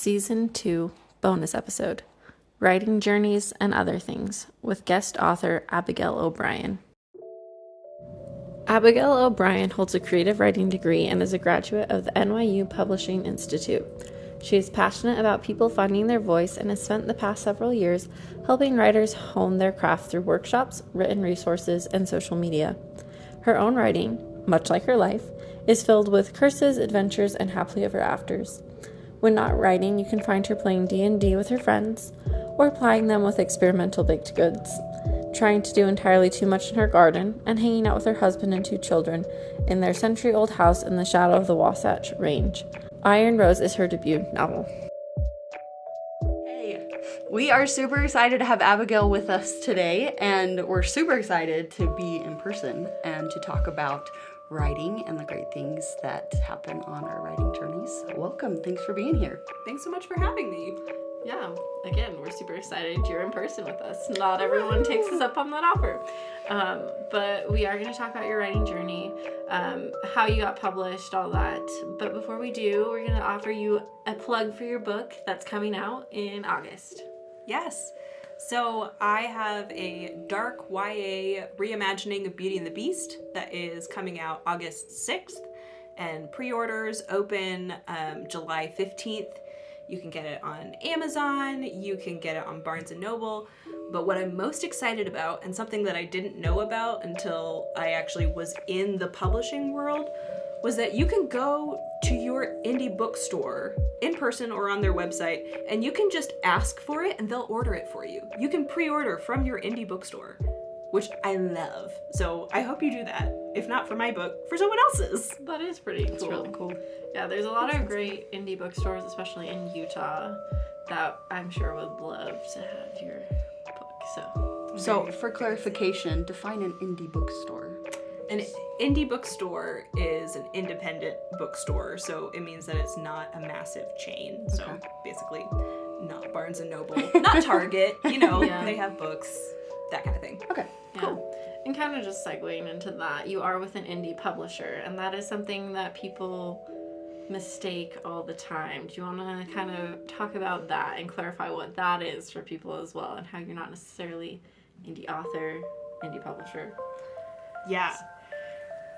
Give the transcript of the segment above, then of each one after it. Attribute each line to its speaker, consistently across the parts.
Speaker 1: Season 2 bonus episode, Writing Journeys and Other Things, with guest author Abigail O'Bryan. Abigail O'Bryan holds a creative writing degree and is a graduate of the NYU Publishing Institute. She is passionate about people finding their voice and has spent the past several years helping writers hone their craft through workshops, written resources, and social media. Her own writing, much like her life, is filled with curses, adventures, and happily ever afters. When not writing, you can find her playing D&D with her friends, or plying them with experimental baked goods, trying to do entirely too much in her garden, and hanging out with her husband and 2 children in their century-old house in the shadow of the Wasatch Range. Iron Rose is her debut novel.
Speaker 2: Hey, we are super excited to have Abigail with us today, and we're super excited to be in person and to talk about writing and the great things that happen on our writing journeys. So welcome. Thanks for being here.
Speaker 3: Thanks so much for having me.
Speaker 1: Yeah, again, we're super excited you're in person with us. Not everyone takes us up on that offer. But we are going to talk about your writing journey, how you got published, all that. But before we do, we're going to offer you a plug for your book that's coming out in August.
Speaker 3: Yes. So I have a dark YA reimagining of Beauty and the Beast that is coming out August 6th, and pre-orders open July 15th. You can get it on Amazon, you can get it on Barnes & Noble, but what I'm most excited about, and something that I didn't know about until I actually was in the publishing world, was that you can go to your indie bookstore in person or on their website, and you can just ask for it and they'll order it for you. You can pre-order from your indie bookstore, which I love. So I hope you do that. If not for my book, for someone else's.
Speaker 1: That is pretty cool.
Speaker 3: It's really cool.
Speaker 1: Yeah, there's a lot of great indie bookstores, especially in Utah, that I'm sure would love to have your book.
Speaker 2: So for clarification, define an indie bookstore.
Speaker 3: An indie bookstore is an independent bookstore, so it means that it's not a massive chain. So basically, not Barnes & Noble, not Target,
Speaker 1: Yeah.
Speaker 3: They have books, that kind of thing.
Speaker 2: Okay,
Speaker 1: cool. And kind of just segueing into that, you are with an indie publisher, and that is something that people mistake all the time. Do you want to kind of talk about that and clarify what that is for people as well, and how you're not necessarily indie author, indie publisher?
Speaker 3: Yeah.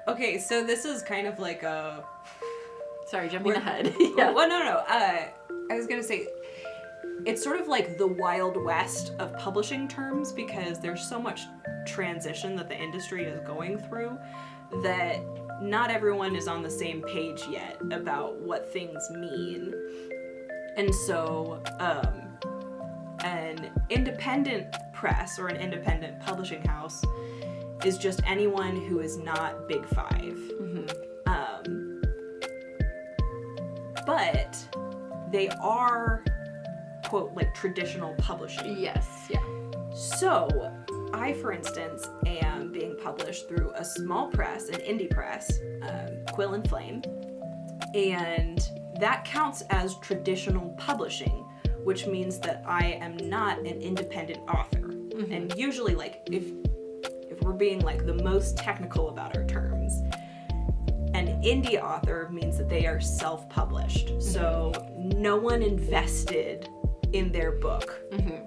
Speaker 3: Okay, so this is kind of like a...
Speaker 1: Sorry, jumping ahead. Yeah.
Speaker 3: Well, no. I was going to say, it's sort of like the Wild West of publishing terms, because there's so much transition that the industry is going through that not everyone is on the same page yet about what things mean. And so an independent press or an independent publishing house is just anyone who is not Big 5.
Speaker 1: Mm-hmm.
Speaker 3: But they are, quote, like traditional publishing.
Speaker 1: Yes, yeah.
Speaker 3: So, I, for instance, am being published through a small press, an indie press, Quill and Flame, and that counts as traditional publishing, which means that I am not an independent author. Mm-hmm. And usually, like, if we're being like the most technical about our terms, an indie author means that they are self-published. Mm-hmm. So no one invested in their book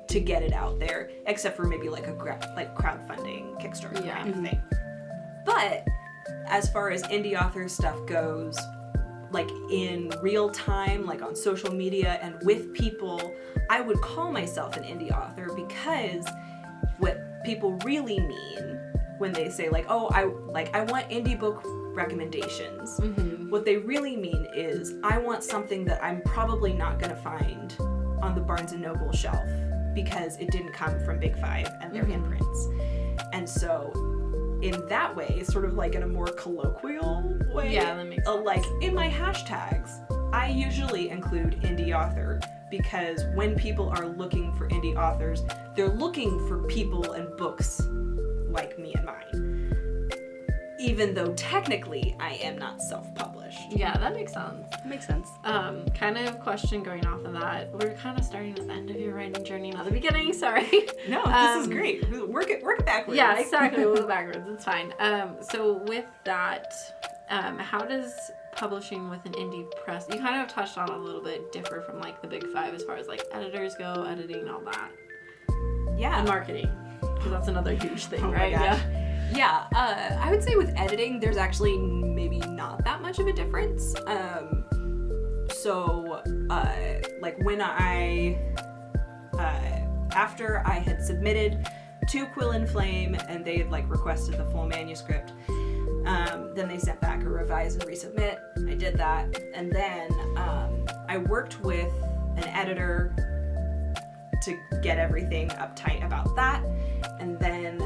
Speaker 3: to get it out there, except for maybe like a crowdfunding Kickstarter kind of thing. But as far as indie author stuff goes, like in real time, like on social media and with people, I would call myself an indie author, because what people really mean when they say like, oh, I want indie book recommendations, what they really mean is I want something that I'm probably not going to find on the Barnes & Noble shelf because it didn't come from Big 5 and their imprints. And so in that way, sort of like in a more colloquial way,
Speaker 1: that makes sense.
Speaker 3: Like in my hashtags, I usually include indie author, because when people are looking for indie authors, they're looking for people and books like me and mine. Even though technically I am not self-published.
Speaker 1: Yeah, that makes sense.
Speaker 2: Makes sense.
Speaker 1: Kind of question going off of that. We're kind of starting at the end of your writing journey, not the beginning. Sorry.
Speaker 3: No, this is great. Work it backwards.
Speaker 1: Yeah, exactly. We'll go backwards. It's fine. So with that, How does publishing with an indie press, you kind of touched on it a little bit, differ from like the big five as far as like editors go, editing, all that?
Speaker 3: Yeah.
Speaker 1: And marketing, because that's another huge thing, right?
Speaker 3: Yeah. I would say with editing, there's actually maybe not that much of a difference. Like when after I had submitted to Quill and Flame and they had like requested the full manuscript, then they sent back a revise and resubmit. I did that, and then I worked with an editor to get everything uptight about that, and then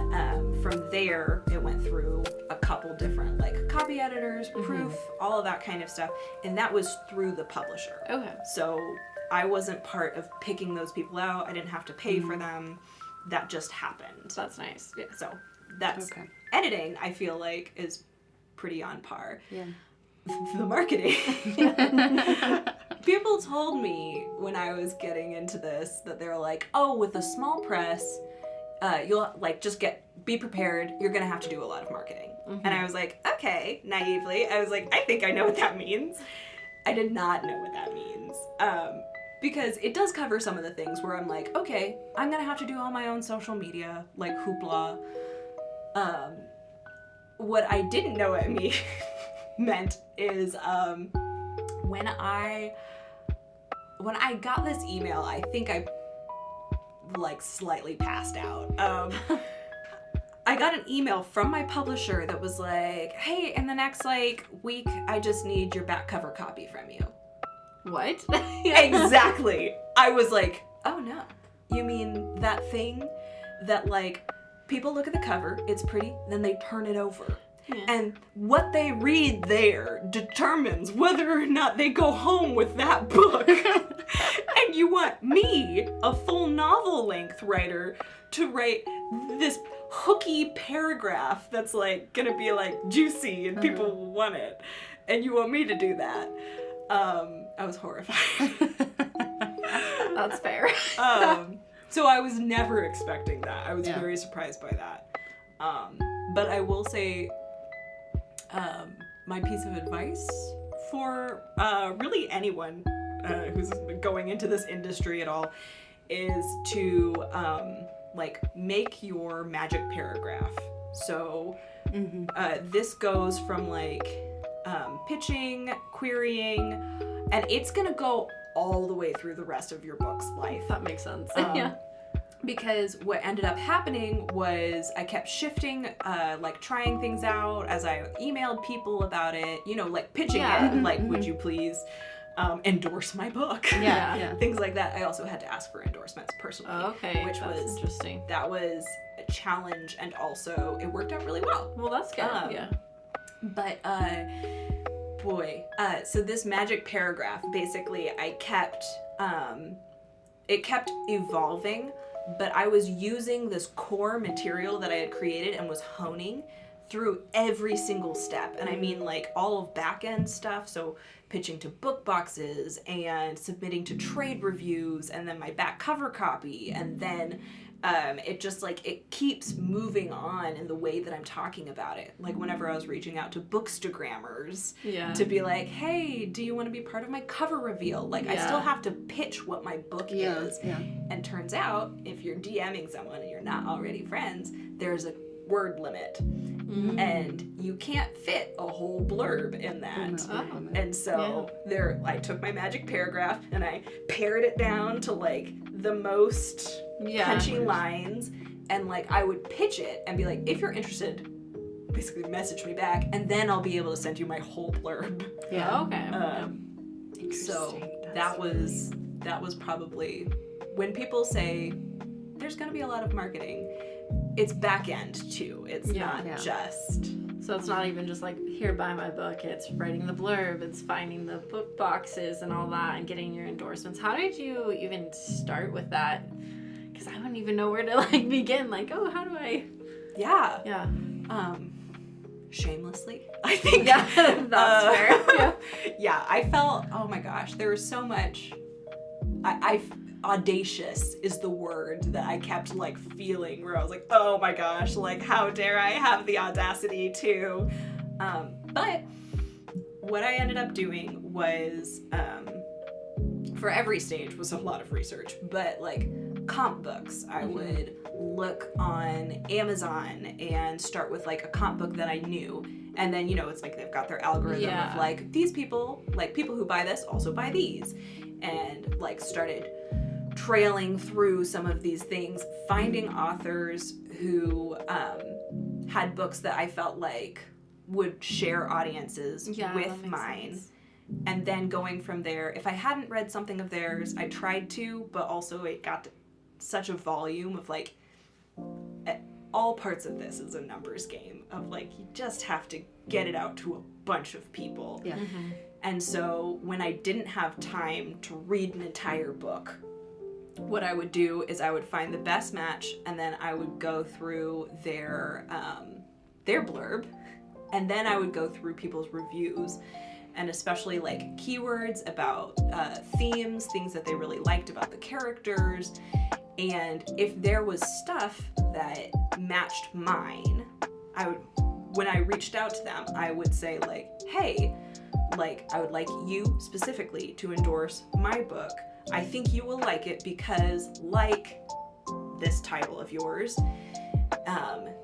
Speaker 3: from there it went through a couple different like copy editors, proof, all of that kind of stuff, and that was through the publisher.
Speaker 1: Okay.
Speaker 3: So I wasn't part of picking those people out. I didn't have to pay for them. That just happened.
Speaker 1: That's nice.
Speaker 3: Yeah. So that's editing, I feel like, is pretty on par.
Speaker 2: Yeah.
Speaker 3: The marketing. People told me when I was getting into this that they were like, oh, with a small press, you'll like just be prepared. You're going to have to do a lot of marketing. And I was like, okay, naively. I was like, I think I know what that means. I did not know what that means. Because it does cover some of the things where I'm like, okay, I'm going to have to do all my own social media, like hoopla. What I didn't know it meant is when I got this email, I think I like slightly passed out. I got an email from my publisher that was like, hey, in the next like week, I just need your back cover copy from you.
Speaker 1: What?
Speaker 3: Exactly. I was like, oh no. You mean that thing that like people look at the cover, it's pretty, then they turn it over. Yeah. And what they read there determines whether or not they go home with that book. And you want me, a full novel-length writer, to write this hooky paragraph that's like gonna be like juicy and people will want it. And you want me to do that. I was horrified.
Speaker 1: That's fair.
Speaker 3: So I was never expecting that. I was very surprised by that. But I will say, my piece of advice for really anyone who's going into this industry at all is to like make your magic paragraph. So this goes from like pitching, querying, and it's gonna go all the way through the rest of your book's life.
Speaker 1: That makes sense.
Speaker 3: Because what ended up happening was I kept shifting, like trying things out as I emailed people about it, you know, like pitching it, like, would you please endorse my book?
Speaker 1: Yeah.
Speaker 3: Things like that. I also had to ask for endorsements personally.
Speaker 1: Oh, okay.
Speaker 3: Which
Speaker 1: that's
Speaker 3: was
Speaker 1: interesting.
Speaker 3: That was a challenge, and also it worked out really well.
Speaker 1: Well, that's good. Yeah.
Speaker 3: But so this magic paragraph, basically I kept it kept evolving, but I was using this core material that I had created and was honing through every single step. And I mean like all of back-end stuff, so pitching to book boxes and submitting to trade reviews, and then my back cover copy, and then it just like it keeps moving on in the way that I'm talking about it. Like whenever I was reaching out to bookstagrammers to be like, hey, do you want to be part of my cover reveal? Like I still have to pitch what my book is. And turns out if you're DMing someone and you're not already friends, there's a word limit. And you can't fit a whole blurb in that. And so I took my magic paragraph and I pared it down to like the most punchy lines, and like I would pitch it and be like, if you're interested, basically message me back, and then I'll be able to send you my whole blurb. So that was probably when people say there's going to be a lot of marketing, it's back end too. It's not just.
Speaker 1: So it's not even just like, here, buy my book. It's writing the blurb. It's finding the book boxes and all that and getting your endorsements. How did you even start with that? Because I wouldn't even know where to like begin. Like, oh, how do I?
Speaker 3: Yeah. Shamelessly, I think.
Speaker 1: Yeah, that's fair.
Speaker 3: I felt, oh my gosh, there was so much. Audacious is the word that I kept like feeling, where I was like, oh my gosh, like how dare I have the audacity to, but what I ended up doing was, for every stage was a lot of research, but like comp books, I would look on Amazon and start with like a comp book that I knew. And then, it's like they've got their algorithm of like, these people, like people who buy this also buy these. And like started trailing through some of these things, finding authors who had books that I felt like would share audiences with mine. Sense. And then going from there, if I hadn't read something of theirs, I tried to, but also it got to such a volume of like, all parts of this is a numbers game of like, you just have to get it out to a bunch of people. Yeah. Mm-hmm. And so when I didn't have time to read an entire book, what I would do is I would find the best match, and then I would go through their blurb, and then I would go through people's reviews, and especially like keywords about themes, things that they really liked about the characters. And if there was stuff that matched mine, when I reached out to them, I would say like, hey, like I would like you specifically to endorse my book. I think you will like it because like this title of yours,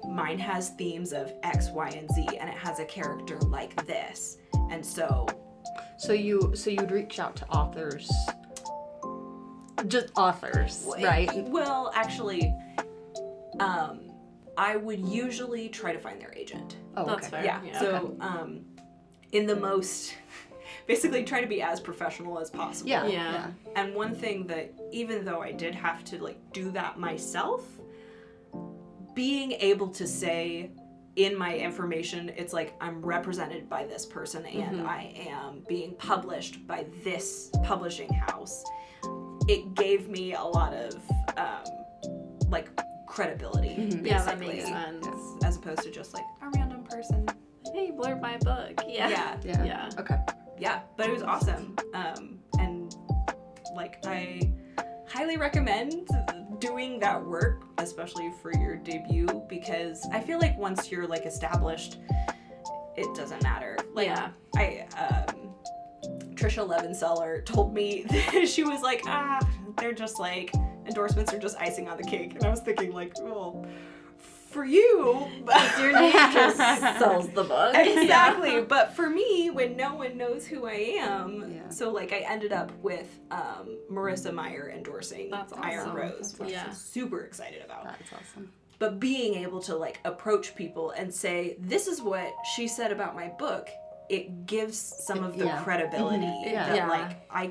Speaker 3: mine has themes of X, Y, and Z, and it has a character like this. And so you'd reach out to authors, just authors, right? Well, actually, I would usually try to find their agent.
Speaker 2: Oh,
Speaker 3: that's
Speaker 2: fair.
Speaker 3: Yeah. So, in the most, basically try to be as professional as possible.
Speaker 2: Yeah.
Speaker 3: And one thing that, even though I did have to like do that myself, being able to say in my information, it's like I'm represented by this person and I am being published by this publishing house. It gave me a lot of like credibility, basically.
Speaker 1: Yeah, that makes sense.
Speaker 3: As opposed to just like a random person.
Speaker 1: Hey, blurb my book. Yeah.
Speaker 2: Okay.
Speaker 3: Yeah, but it was awesome. And like I highly recommend doing that work, especially for your debut, because I feel like once you're like established, it doesn't matter. Like Trisha Levenseller told me that she was like, they're just like, endorsements are just icing on the cake. And I was thinking like, well, for you,
Speaker 1: your name just sells the book.
Speaker 3: Exactly. But for me, when no one knows who I am, so like I ended up with Marissa Meyer endorsing Iron Rose, which I'm super excited about.
Speaker 2: That's awesome.
Speaker 3: But being able to like approach people and say, this is what she said about my book, it gives some of the credibility that like I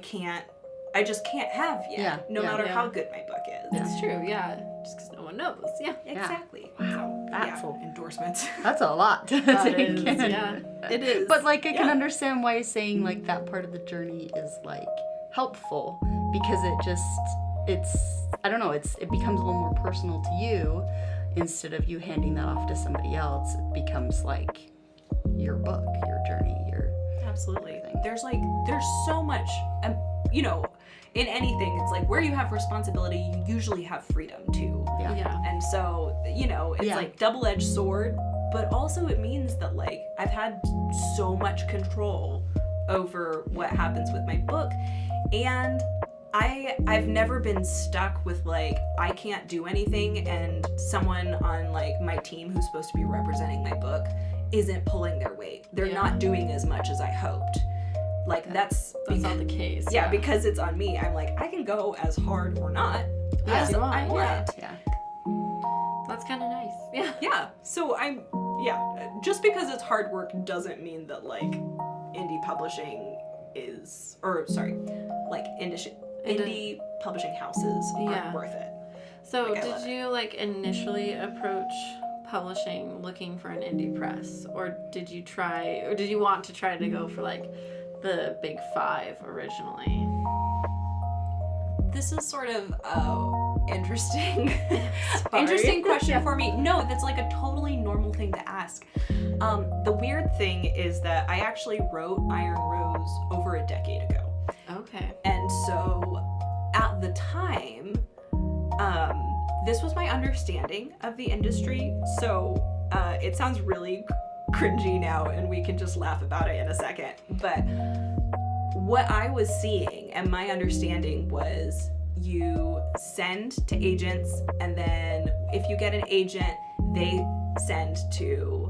Speaker 3: just can't have yet, no matter how good my book is.
Speaker 1: It's true, just because no one knows. Yeah,
Speaker 3: exactly.
Speaker 2: Wow, that's
Speaker 3: endorsements.
Speaker 2: That's a lot to take in.
Speaker 3: It is.
Speaker 2: But like I can understand why saying like that part of the journey is like helpful, because it's I don't know, it becomes a little more personal to you instead of you handing that off to somebody else. It becomes like your book, your journey, your
Speaker 3: absolutely thing. There's so much, in anything, it's like where you have responsibility, you usually have freedom too.
Speaker 1: Yeah.
Speaker 3: And so, it's like double-edged sword, but also it means that like I've had so much control over what happens with my book, and I've never been stuck with like I can't do anything and someone on like my team who's supposed to be representing my book isn't pulling their weight. They're not doing as much as I hoped. Like that's
Speaker 1: not the case.
Speaker 3: Yeah, because it's on me. I'm like I can go as hard or not as I want.
Speaker 2: Yeah.
Speaker 1: That's kind of nice. Yeah.
Speaker 3: Yeah. So just because it's hard work doesn't mean that like indie publishing is, like indie publishing houses aren't worth it.
Speaker 1: So did you like initially approach publishing looking for an indie press, or did you want to try to go for like the big five originally?
Speaker 3: This is sort of interesting question for me. No, that's like a totally normal thing to ask. The weird thing is that I actually wrote Iron Rose over a decade ago.
Speaker 1: Okay.
Speaker 3: And so at the time, this was my understanding of the industry. So it sounds really cringy now, and we can just laugh about it in a second. But what I was seeing and my understanding was you send to agents, and then if you get an agent, they send to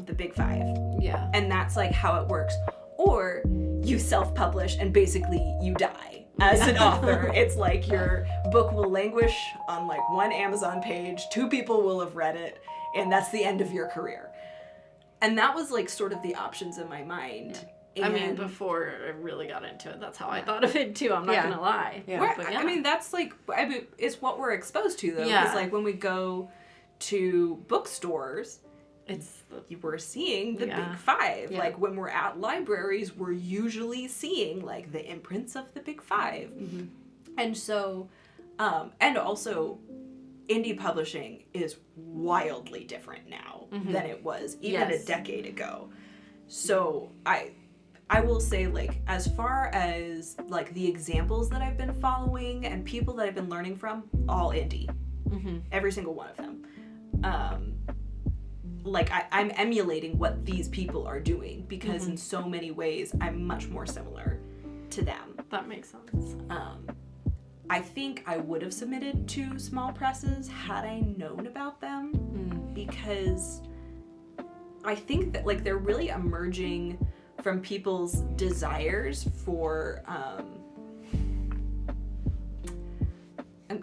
Speaker 3: the big 5.
Speaker 1: Yeah.
Speaker 3: And that's like how it works. Or you self-publish and basically you die as an author. It's like your book will languish on like one Amazon page, 2 people will have read it, and that's the end of your career. And that was like sort of the options in my mind.
Speaker 1: I mean, before I really got into it, that's how I thought of it too. I'm not gonna lie.
Speaker 3: Yeah.
Speaker 1: But
Speaker 3: I mean, that's like, it's what we're exposed to though.
Speaker 1: Yeah.
Speaker 3: Because like when we go to bookstores, we're seeing the big 5.
Speaker 1: Yeah.
Speaker 3: Like when we're at libraries, we're usually seeing like the imprints of the big 5.
Speaker 1: Mm-hmm.
Speaker 3: And so, and also indie publishing is wildly different now than it was even a decade ago. So I will say, like, as far as like the examples that I've been following and people that I've been learning from, all indie. Every single one of them. Like I'm emulating what these people are doing because in so many ways I'm much more similar to them.
Speaker 1: That makes sense.
Speaker 3: I think I would have submitted to small presses had I known about them because I think that like they're really emerging from people's desires for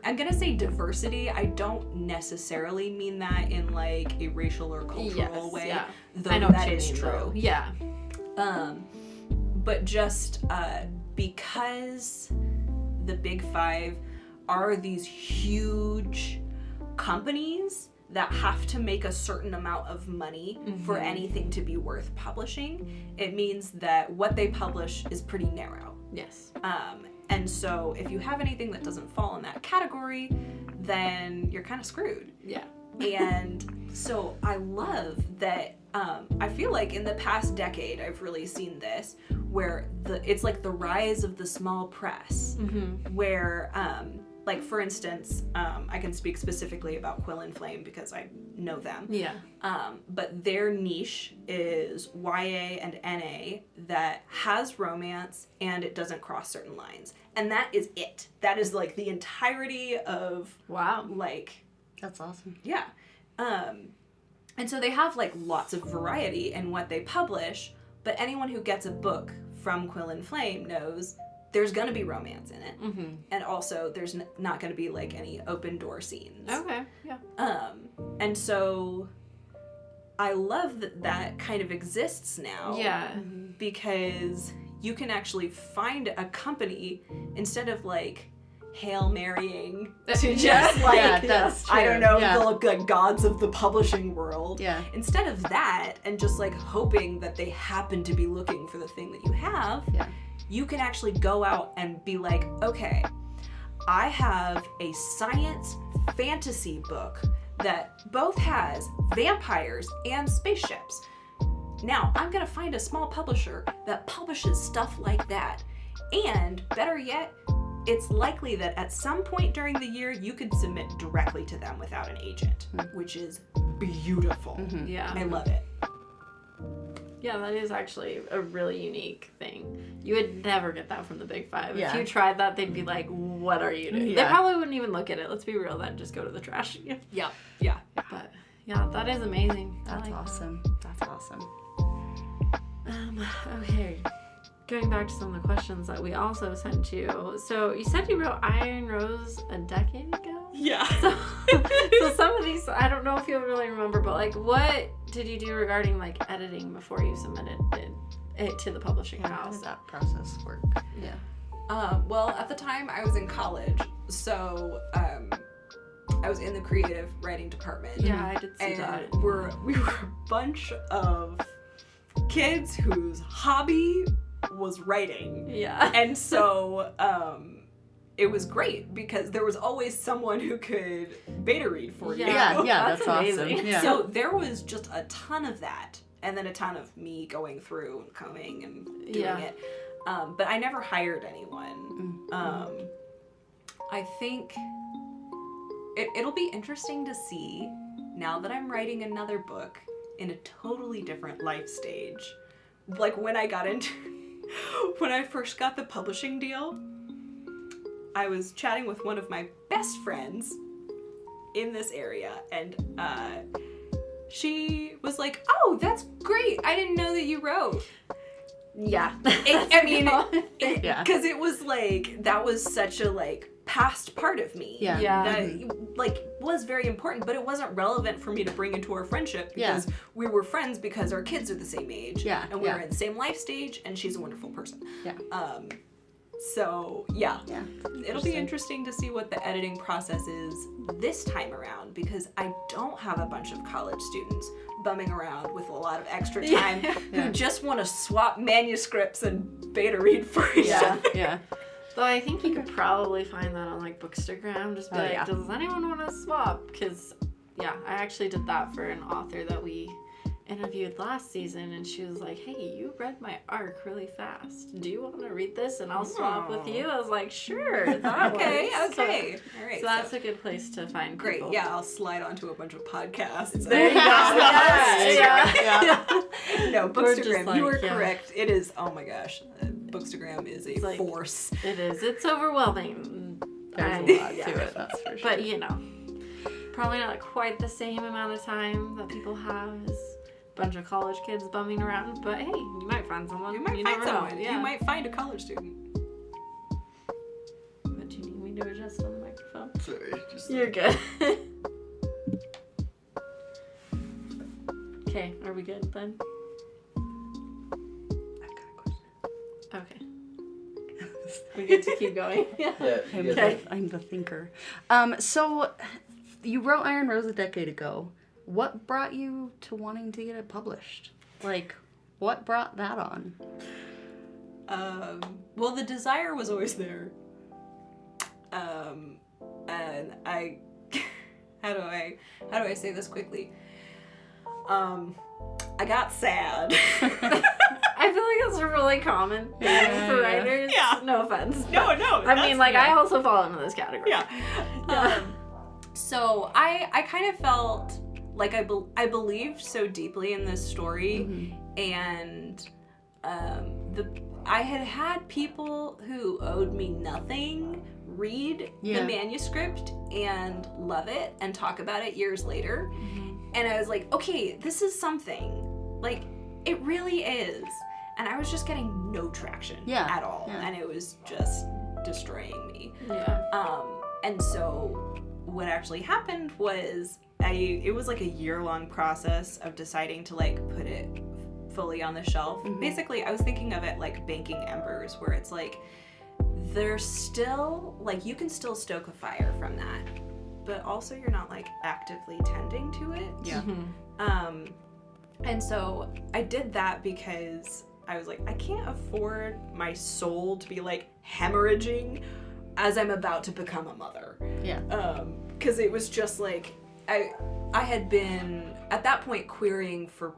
Speaker 3: I'm gonna say diversity. I don't necessarily mean that in like a racial or cultural way, though
Speaker 1: I know
Speaker 3: that is true.
Speaker 1: Though. Yeah.
Speaker 3: But just because the big 5 are these huge companies that have to make a certain amount of money for anything to be worth publishing, it means that what they publish is pretty narrow.
Speaker 1: Yes.
Speaker 3: And so if you have anything that doesn't fall in that category, then you're kind of screwed.
Speaker 1: Yeah.
Speaker 3: And so I love that, I feel like in the past decade, I've really seen this, where it's like the rise of the small press, where, like for instance, I can speak specifically about Quill and Flame because I know them.
Speaker 1: Yeah.
Speaker 3: But their niche is YA and NA that has romance and it doesn't cross certain lines. And that is it. That is like the entirety of like...
Speaker 2: That's awesome.
Speaker 3: Yeah. And so they have like lots of variety in what they publish, but anyone who gets a book from Quill and Flame knows there's going to be romance in it. And also there's not going to be like any open door scenes.
Speaker 1: Okay. Yeah.
Speaker 3: And so I love that that kind of exists now.
Speaker 1: Yeah.
Speaker 3: Because you can actually find a company instead of like Hail Marrying to just like,
Speaker 2: that's true.
Speaker 3: I don't know, the gods of the publishing world.
Speaker 2: Yeah.
Speaker 3: Instead of that and just like hoping that they happen to be looking for the thing that you have, you can actually go out and be like, okay, I have a science fantasy book that both has vampires and spaceships. Now, I'm gonna find a small publisher that publishes stuff like that. And better yet, it's likely that at some point during the year, you could submit directly to them without an agent, which is beautiful.
Speaker 1: Yeah.
Speaker 3: I love it.
Speaker 1: Yeah, that is actually a really unique thing. You would never get that from the big 5.
Speaker 2: Yeah.
Speaker 1: If you tried that, they'd be like, what are you doing?
Speaker 2: Yeah.
Speaker 1: They probably wouldn't even look at it. Let's be real. That'd just go to the trash.
Speaker 3: Yeah. Yeah.
Speaker 1: But yeah, that is amazing.
Speaker 2: That's
Speaker 1: I like
Speaker 2: awesome. That's awesome.
Speaker 1: Okay. Going back to some of the questions that we also sent you. So you said you wrote Iron Rose a decade ago?
Speaker 3: Yeah.
Speaker 1: So some of these, I don't know if you'll really remember, but like what did you do regarding like editing before you submitted it to the publishing
Speaker 2: How
Speaker 1: house?
Speaker 2: did that process work?
Speaker 1: Yeah.
Speaker 3: Well, at the time I was in college, so I was in the creative writing department.
Speaker 1: Yeah, I did see
Speaker 3: and
Speaker 1: that.
Speaker 3: we were a bunch of kids whose hobby was writing.
Speaker 1: Yeah.
Speaker 3: And so it was great because there was always someone who could beta read for you.
Speaker 2: Yeah,
Speaker 1: That's
Speaker 2: that's
Speaker 1: amazing.
Speaker 2: awesome. Yeah.
Speaker 3: So there was just a ton of that, and then a ton of me going through and coming and doing it. But I never hired anyone. I think it'll be interesting to see, now that I'm writing another book, in a totally different life stage. Like when I first got the publishing deal, I was chatting with one of my best friends in this area, and she was like, "Oh, that's great. I didn't know that you wrote."
Speaker 1: Yeah.
Speaker 3: I mean,
Speaker 2: Yeah.
Speaker 3: because it was like, that was such a like past part of me.
Speaker 2: Yeah.
Speaker 1: Yeah.
Speaker 3: That like was very important, but it wasn't relevant for me to bring into our friendship because we were friends because our kids are the same age.
Speaker 2: Yeah.
Speaker 3: And we were in the same life stage, and she's a wonderful person.
Speaker 2: Yeah.
Speaker 3: So yeah.
Speaker 2: Yeah.
Speaker 3: It'll be interesting to see what the editing process is this time around, because I don't have a bunch of college students bumming around with a lot of extra time who just want to swap manuscripts and beta read for each other.
Speaker 2: Yeah.
Speaker 1: Though I think you could probably find that on like Bookstagram. Just be like, does anyone want to swap? Because I actually did that for an author that we interviewed last season, and she was like, "Hey, you read my arc really fast. Do you want to read this and I'll swap with you?" I was like, "Sure."
Speaker 3: Okay.
Speaker 1: So,
Speaker 3: All right.
Speaker 1: so that's a good place to find
Speaker 3: great.
Speaker 1: people.
Speaker 3: Yeah, I'll slide onto a bunch of podcasts.
Speaker 1: There you go. Yeah.
Speaker 3: No, Bookstagram.
Speaker 1: Like,
Speaker 3: you were correct. It is. Oh my gosh, Bookstagram is a
Speaker 1: like,
Speaker 3: force.
Speaker 1: It is. It's overwhelming.
Speaker 2: There's a lot to it, that's for sure.
Speaker 1: But probably not quite the same amount of time that people have as a bunch of college kids bumming around. But hey, you might find someone.
Speaker 3: You might find someone. Yeah. You might find a college student.
Speaker 1: But you need me to adjust on the microphone?
Speaker 4: Sorry, just...
Speaker 1: You're good. Okay, are we good then?
Speaker 2: I've got a question.
Speaker 1: Okay. We get to keep going.
Speaker 4: Yeah,
Speaker 1: Okay.
Speaker 2: I'm the thinker. So you wrote Iron Rose a decade ago. What brought you to wanting to get it published? Like, what brought that on?
Speaker 3: Well, the desire was always there. And I, how do I say this quickly? I got sad.
Speaker 1: I feel like that's a really common thing for writers.
Speaker 3: Yeah.
Speaker 1: No offense.
Speaker 3: No.
Speaker 1: I mean, like, I also fall into this category.
Speaker 3: Yeah. So I kind of felt like I believed so deeply in this story, and I had people who owed me nothing read the manuscript and love it and talk about it years later. And I was like, okay, this is something. Like, it really is. And I was just getting no traction at all.
Speaker 2: Yeah.
Speaker 3: And it was just destroying me.
Speaker 1: Yeah.
Speaker 3: And so what actually happened was it was like a year-long process of deciding to like put it fully on the shelf. Basically, I was thinking of it like banking embers, where it's like there's still like you can still stoke a fire from that, but also you're not like actively tending to it.
Speaker 2: Yeah.
Speaker 3: And so I did that because I was like, I can't afford my soul to be like hemorrhaging as I'm about to become a mother.
Speaker 2: Yeah.
Speaker 3: Because it was just like I had been at that point querying for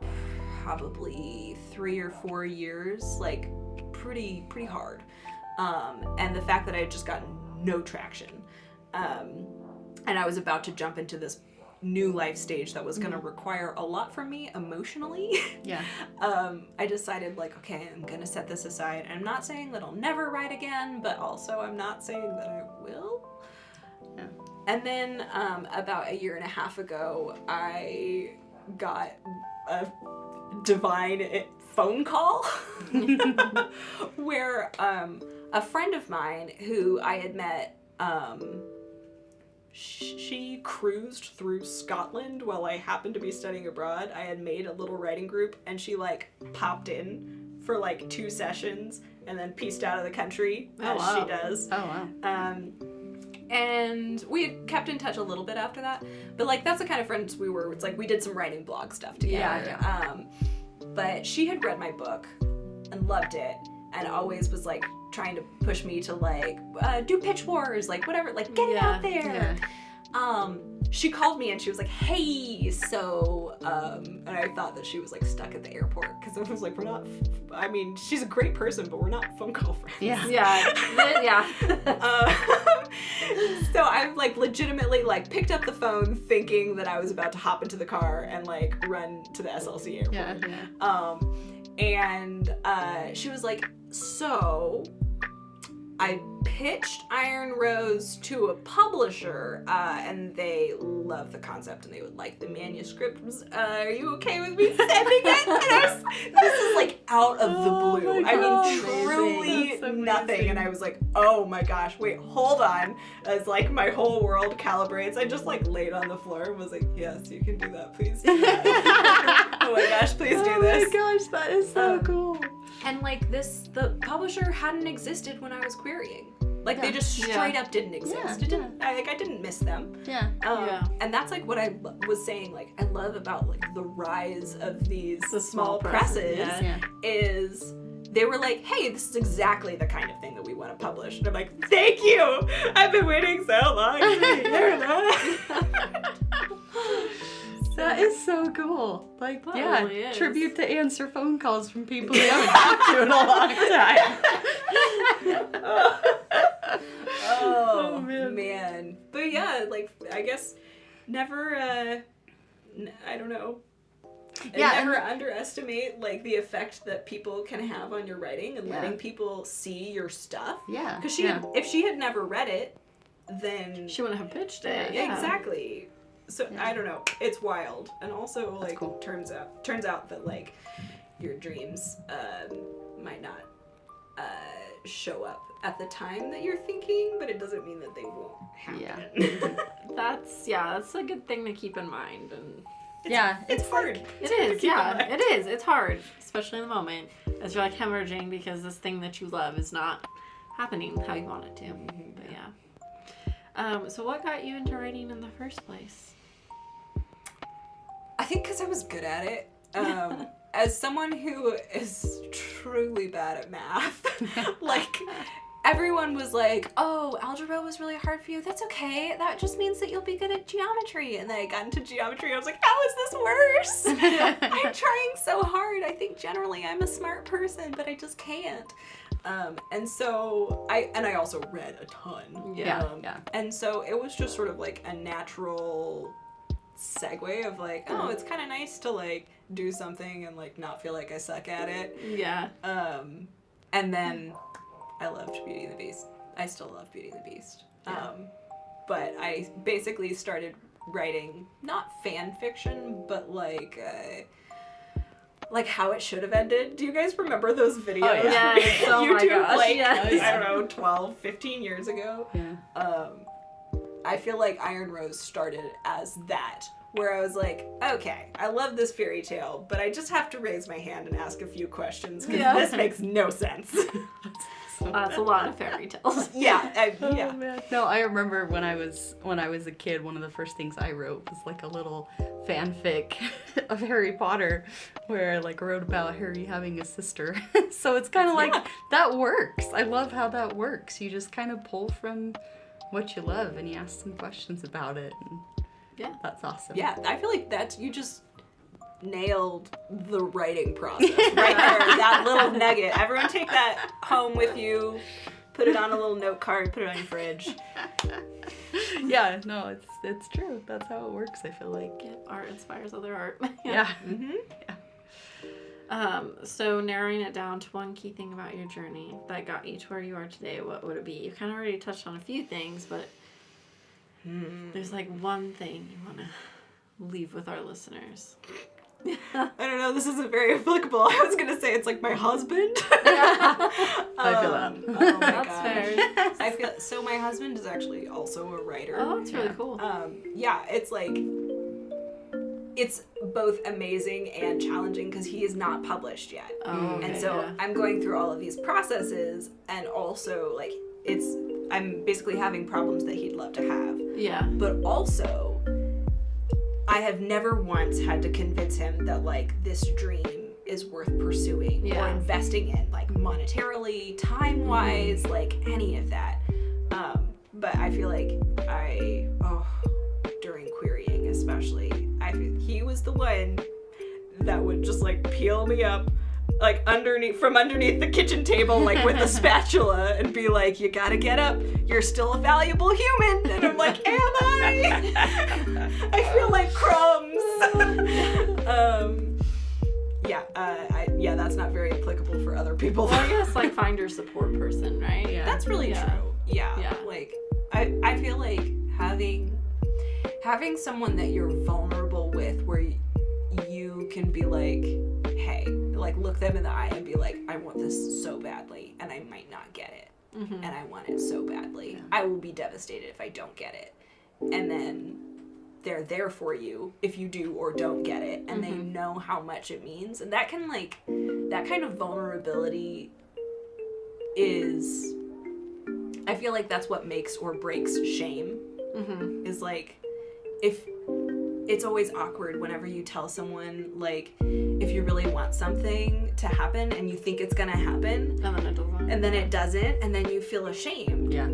Speaker 3: probably 3 or 4 years, like pretty hard. And the fact that I had just gotten no traction, and I was about to jump into this new life stage that was going to require a lot from me emotionally.
Speaker 2: Yeah.
Speaker 3: I decided like, okay, I'm going to set this aside. I'm not saying that I'll never write again, but also I'm not saying that I will.
Speaker 2: Yeah.
Speaker 3: And then about 1.5 years ago, I got a divine phone call where a friend of mine who I had met, she cruised through Scotland while I happened to be studying abroad. I had made a little writing group, and she like popped in for like 2 sessions and then pieced out of the country, as she does.
Speaker 2: Oh, wow.
Speaker 3: And we had kept in touch a little bit after that, but like that's the kind of friends we were. It's like we did some writing blog stuff together.
Speaker 2: Yeah.
Speaker 3: But she had read my book and loved it, and always was like trying to push me to like do pitch wars, like whatever, like get it out there.
Speaker 2: Yeah.
Speaker 3: She called me and she was like, hey, so, and I thought that she was like stuck at the airport, because I was like, we're not, I mean, she's a great person, but we're not phone call friends.
Speaker 2: Yeah.
Speaker 1: Yeah.
Speaker 3: So I'm like legitimately like picked up the phone thinking that I was about to hop into the car and like run to the SLC airport. And she was like, so I pitched Iron Rose to a publisher, and they love the concept and they would like the manuscript. Are you okay with me sending it? And this is like out of the blue. I mean, truly nothing. And I was like, oh my gosh, wait, hold on. As like my whole world calibrates, I just like laid on the floor and was like, yes, you can do that, please do that. Oh my gosh, please do this.
Speaker 2: Oh my gosh, that is so cool.
Speaker 3: And like the publisher hadn't existed when I was querying. Like they just straight up didn't exist. I didn't miss them. And that's like what I was saying. Like I love about like the rise of these small presses is they were like, hey, this is exactly the kind of thing that we want to publish. And I'm like, thank you. I've been waiting so long to hear that.
Speaker 2: That is so cool. Like,
Speaker 1: That really is.
Speaker 2: Tribute to answer phone calls from people you haven't talked to in a long time.
Speaker 3: Oh man. But yeah, like, I guess never, I don't know. Never underestimate, like, the effect that people can have on your writing and letting people see your stuff.
Speaker 2: Yeah.
Speaker 3: Because if she had never read it, then...
Speaker 1: She wouldn't have pitched it.
Speaker 3: Yeah. Exactly. So I don't know, it's wild, and also like turns out that like your dreams might not show up at the time that you're thinking, but it doesn't mean that they won't happen.
Speaker 1: That's a good thing to keep in mind. And
Speaker 3: it's hard.
Speaker 1: It is, it is. It's hard, especially in the moment as you're like hemorrhaging because this thing that you love is not happening how you want it to. But so what got you into writing in the first place?
Speaker 3: I think because I was good at it. As someone who is truly bad at math, like, everyone was like, oh, algebra was really hard for you. That's okay. That just means that you'll be good at geometry. And then I got into geometry and I was like, how is this worse? I'm trying so hard. I think generally I'm a smart person, but I just can't. And so I also read a ton. And so it was just sort of like a natural segue of like, oh, it's kind of nice to like do something and like not feel like I suck at it. And then I loved Beauty and the Beast. I still love Beauty and the Beast. But I basically started writing not fan fiction, but like how it should have ended. Do you guys remember those videos?
Speaker 1: Oh, yes. Oh my gosh.
Speaker 3: Like, I don't know, 12, 15 years ago. I feel like Iron Rose started as that, where I was like, okay, I love this fairy tale, but I just have to raise my hand and ask a few questions because this makes no sense.
Speaker 1: That's a lot of fairy tales.
Speaker 2: Man. No, I remember when I was a kid, one of the first things I wrote was like a little fanfic of Harry Potter where I like wrote about Harry having a sister. So it's kind of like that works. I love how that works. You just kind of pull from what you love and you ask some questions about it. And that's awesome.
Speaker 3: Yeah, I feel like you just nailed the writing process right there. That little nugget. Everyone take that home with you. Put it on a little note card. Put it on your fridge.
Speaker 2: Yeah, no, it's true. That's how it works, I feel like.
Speaker 1: Art inspires other art. So narrowing it down to one key thing about your journey that got you to where you are today, what would it be? You kind of already touched on a few things, but there's like one thing you want to leave with our listeners.
Speaker 3: I don't know, this isn't very applicable. I was gonna say it's like my husband.
Speaker 2: I feel that.
Speaker 3: Oh my
Speaker 1: That's
Speaker 3: gosh.
Speaker 1: fair.
Speaker 3: So my husband is actually also a writer.
Speaker 1: Oh, that's really cool.
Speaker 3: It's like, it's both amazing and challenging because he is not published yet. And so I'm going through all of these processes, and also like I'm basically having problems that he'd love to have. But also, I have never once had to convince him that like this dream is worth pursuing or investing in, like monetarily, time-wise, like any of that. But I feel like during querying especially, he was the one that would just like peel me up like from underneath the kitchen table, like with a spatula, and be like, you gotta get up, you're still a valuable human. And I'm like, am I? I feel like crumbs. That's not very applicable for other people.
Speaker 1: Well, I guess like find your support person, right?
Speaker 3: Yeah. That's really true. Yeah. Like I feel like having someone that you're vulnerable with, where you can be like, hey, like look them in the eye and be like, I want this so badly and I might not get it. And I want it so badly. Yeah. I will be devastated if I don't get it. And then they're there for you if you do or don't get it, and they know how much it means. And that can like, that kind of vulnerability is, I feel like that's what makes or breaks shame. Is like, if it's always awkward whenever you tell someone, like, if you really want something to happen and you think it's gonna happen, and then it doesn't, and then you feel ashamed. Yeah.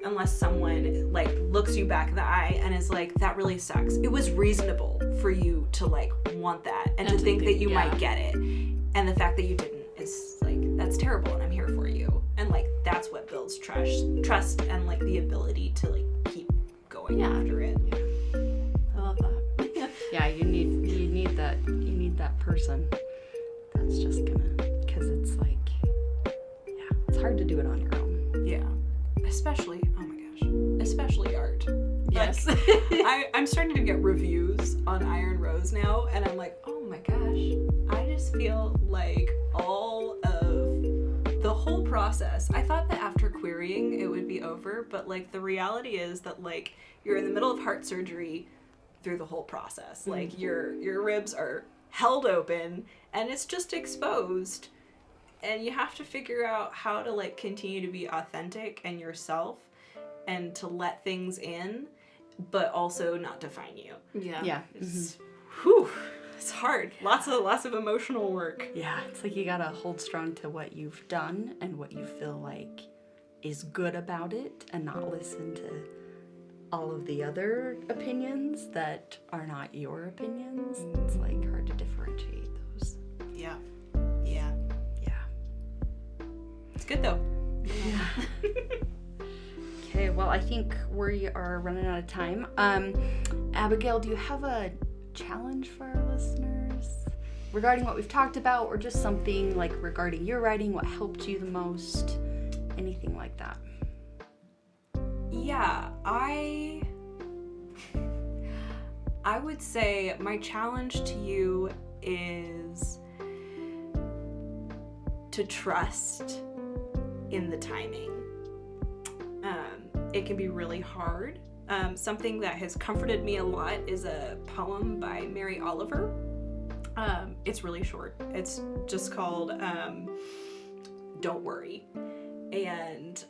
Speaker 3: Unless someone like looks you back in the eye and is like, that really sucks. It was reasonable for you to like want that and to think that you might get it. And the fact that you didn't is like, that's terrible, and I'm here for you. And like, that's what builds trust and like the ability to like keep going after it.
Speaker 1: I love that.
Speaker 2: Yeah, you need that person that's just gonna, because it's like, it's hard to do it on your own.
Speaker 3: Yeah. Especially art.
Speaker 1: Yes.
Speaker 3: Like, I'm starting to get reviews on Iron Rose now, and I'm like, oh my gosh, I just feel like all of the whole process. I thought that after querying it would be over, but like the reality is that like you're in the middle of heart surgery through the whole process. Like your ribs are held open and it's just exposed. And you have to figure out how to like continue to be authentic and yourself, and to let things in, but also not define you.
Speaker 2: Yeah.
Speaker 3: It's hard. Lots of emotional work.
Speaker 2: Yeah, it's like you gotta hold strong to what you've done and what you feel like is good about it, and not listen to all of the other opinions that are not your opinions. It's like hard to differentiate those.
Speaker 3: Yeah. It's good though.
Speaker 2: Yeah. Okay, well, I think we are running out of time. Abigail, do you have a challenge for our listeners regarding what we've talked about, or just something like regarding your writing, what helped you the most, anything like that?
Speaker 3: Yeah, I would say my challenge to you is to trust in the timing. It can be really hard. Something that has comforted me a lot is a poem by Mary Oliver. It's really short. It's just called Don't Worry. And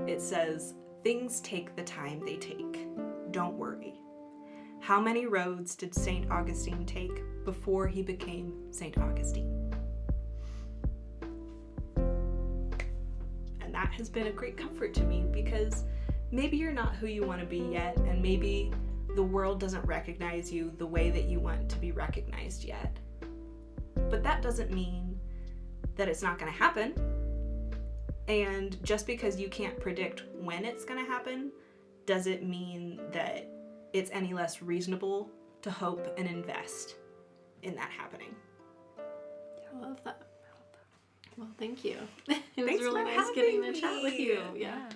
Speaker 3: it says, things take the time they take. Don't worry. How many roads did St. Augustine take before he became St. Augustine? That has been a great comfort to me, because maybe you're not who you want to be yet, and maybe the world doesn't recognize you the way that you want to be recognized yet. But that doesn't mean that it's not going to happen. And just because you can't predict when it's going to happen doesn't mean that it's any less reasonable to hope and invest in that happening.
Speaker 1: I love that. Well, thank you. It was
Speaker 3: Thanks
Speaker 1: really
Speaker 3: for
Speaker 1: nice getting to
Speaker 3: having
Speaker 1: chat with
Speaker 3: me.
Speaker 1: you. Yeah.